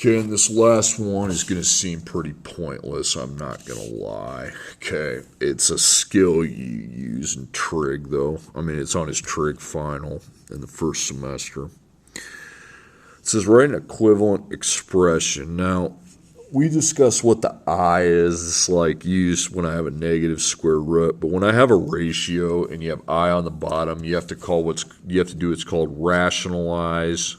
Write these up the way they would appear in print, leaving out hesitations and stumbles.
Okay, and this last one is going to seem pretty pointless, I'm not going to lie. Okay, it's a skill you use in trig, though. I mean, it's on his trig final in the first semester. It says write an equivalent expression. Now, we discussed what the I is. It's like used when I have a negative square root, but when I have a ratio and you have I on the bottom, you have to do what's called rationalize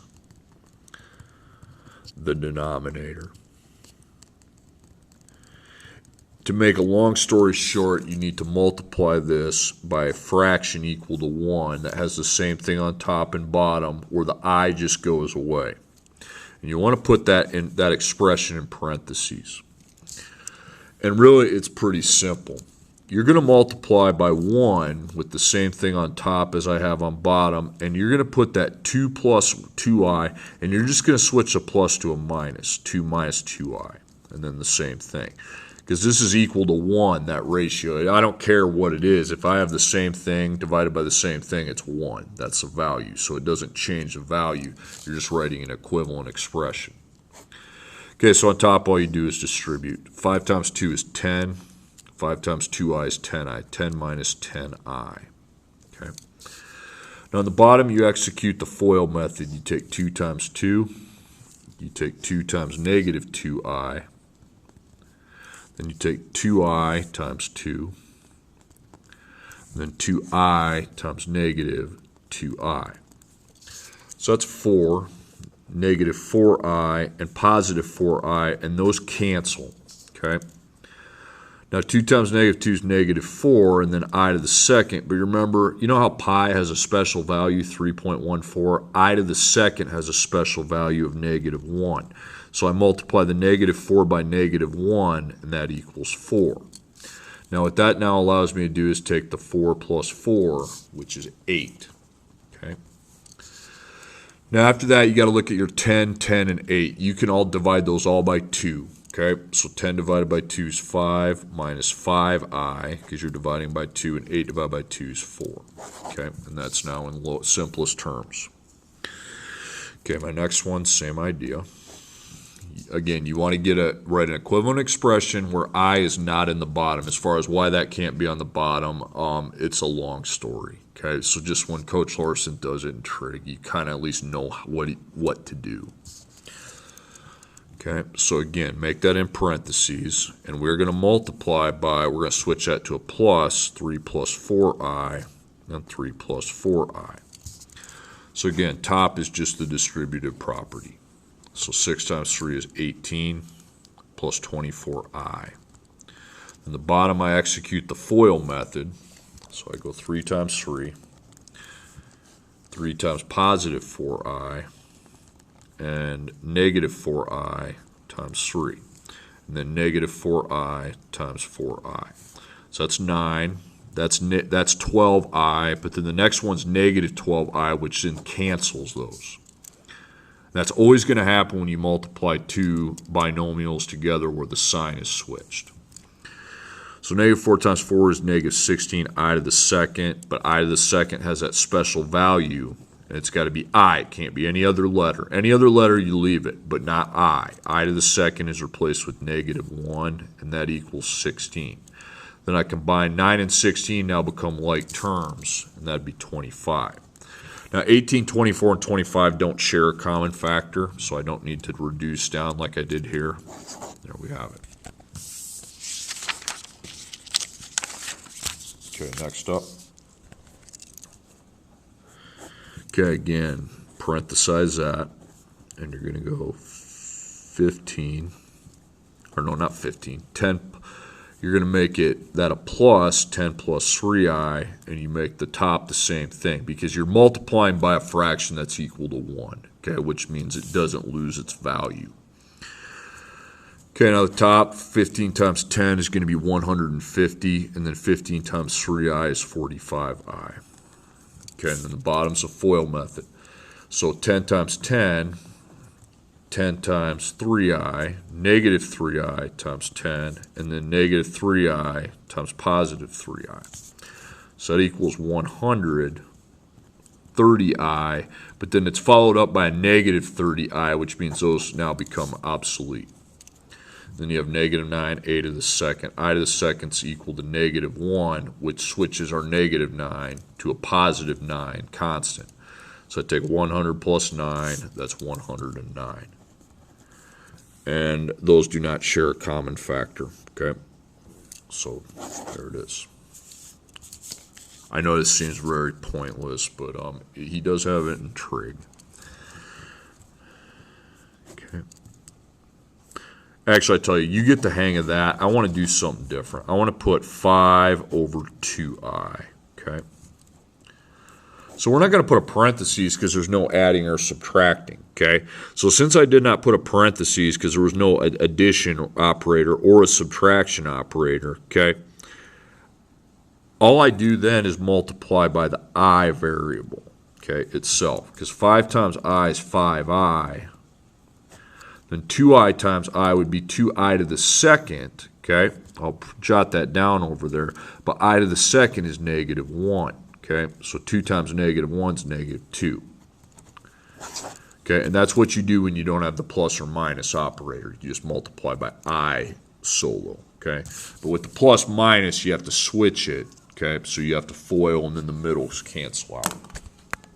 the denominator. To make a long story short, you need to multiply this by a fraction equal to 1 that has the same thing on top and bottom, where the I just goes away. And you want to put that in that expression in parentheses. And really, it's pretty simple. You're going to multiply by 1 with the same thing on top as I have on bottom, and you're going to put that 2 plus 2i, and you're just going to switch a plus to a minus, 2 minus 2i, and then the same thing. Because this is equal to 1, that ratio. I don't care what it is. If I have the same thing divided by the same thing, it's 1. That's the value, so it doesn't change the value. You're just writing an equivalent expression. Okay, so on top, all you do is distribute. 5 times 2 is 10. 5 times 2i is 10i. 10 minus 10i. Okay. Now on the bottom, you execute the FOIL method. You take 2 times 2. You take 2 times negative 2i. Then you take 2i times 2. And then 2i times negative 2i. So that's 4, negative 4i, and positive 4i, and those cancel. Okay. Now 2 times negative 2 is negative 4, and then I to the second. But remember, you know how pi has a special value, 3.14? I to the second has a special value of negative 1. So I multiply the negative 4 by negative 1, and that equals 4. Now what that now allows me to do is take the 4 plus 4, which is 8. Okay. Now after that, you got to look at your 10, 10, and 8. You can all divide those all by 2. Okay, so 10 divided by 2 is 5 minus 5i, because you're dividing by 2, and 8 divided by 2 is 4. Okay, and that's now in simplest terms. Okay, my next one, same idea. Again, you want to write an equivalent expression where I is not in the bottom. As far as why that can't be on the bottom, it's a long story. Okay, so just when Coach Larson does it in trig, you kind of at least know what to do. Okay, so again, make that in parentheses, and we're going to multiply by, we're going to switch that to a plus, 3 plus 4i, and 3 plus 4i. So again, top is just the distributive property. So 6 times 3 is 18, plus 24i. In the bottom, I execute the FOIL method, so I go 3 times 3, 3 times positive 4i, and negative 4i times 3, and then negative 4i times 4i. So that's 9. That's 12i, but then the next one's negative 12i, which then cancels those. That's always going to happen when you multiply two binomials together where the sign is switched. So negative 4 times 4 is negative 16i to the second, but I to the second has that special value. And it's got to be I. It can't be any other letter. Any other letter, you leave it, but not I. I to the second is replaced with negative 1, and that equals 16. Then I combine 9 and 16 now become like terms, and that'd be 25. Now 18, 24, and 25 don't share a common factor, so I don't need to reduce down like I did here. There we have it. Okay, next up. Okay, again, parenthesize that, and you're going to go 15, or no, not 15, 10. You're going to make it that a plus, 10 plus 3i, and you make the top the same thing, because you're multiplying by a fraction that's equal to 1, okay, which means it doesn't lose its value. Okay, now the top, 15 times 10 is going to be 150, and then 15 times 3i is 45i. Okay, and then the bottom's a FOIL method. So 10 times 10, 10 times 3i, negative 3i times 10, and then negative 3i times positive 3i. So that equals 100 30i, but then it's followed up by a negative 30i, which means those now become obsolete. Then you have negative 9, a to the second. I to the second is equal to negative 1, which switches our negative 9 to a positive 9 constant. So I take 100 plus 9, that's 109. And those do not share a common factor, okay? So there it is. I know this seems very pointless, but he does have it in trig. Okay. Actually, I tell you, you get the hang of that. I want to do something different. I want to put 5 over 2i, okay? So we're not going to put a parentheses because there's no adding or subtracting, okay? So since I did not put a parentheses because there was no addition operator or a subtraction operator, okay, all I do then is multiply by the I variable, okay, itself. Because 5 times I is 5i. Then 2i times I would be 2i to the second, okay? I'll jot that down over there. But I to the second is negative 1, okay? So 2 times negative 1 is negative 2. Okay, and that's what you do when you don't have the plus or minus operator. You just multiply by I solo, okay? But with the plus minus, you have to switch it, okay? So you have to FOIL, and then the middles cancel out.